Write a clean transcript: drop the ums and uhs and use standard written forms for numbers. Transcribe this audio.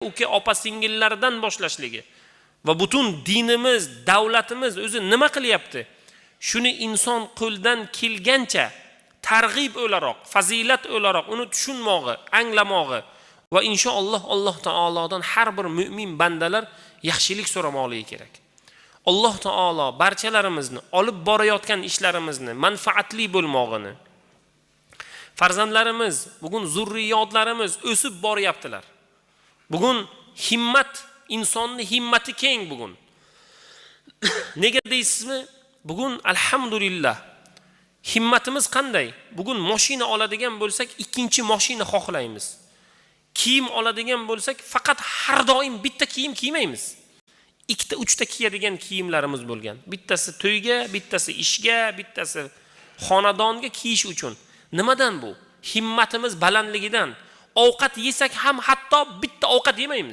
uka opa singillaridan boshlashligi va butun dinimiz, davlatimiz o'zi nima qilyapti? Shuni inson qo'ldan kelgancha targ'ib o'laroq, fazilat o'laroq uni tushunmog'i, anglamog'i va inshaalloh Alloh taolodan har bir mu'min bandalar yaxshilik so'ramoqligi kerak. Alloh taolo barchalarimizni olib borayotgan ishlarimizni manfaatli bo'lmog'ini, farzandlarimiz, bugun zurriyotlarimiz o'sib boryaptilar. Bugun himmat, insonni himmati keng bugun. Nega deysizmi? Bugun alhamdulillah himmatimiz qanday? Bugun mashina oladigan bo'lsak, ikkinchi mashina xohlaymiz. Kiyim oladigan bo'lsak, faqat har doim bitta kiyim kiymaymiz. Ikkita, uchta kiyadigan kiyimlarimiz bo'lgan. Bittasi to'yga, bittasi ishga, bittasi xonadonga kiyish uchun. Nimadan bu? Himmatimiz balandligidan. Ovqat yesak ham hatto bitta ovqat yemaymiz.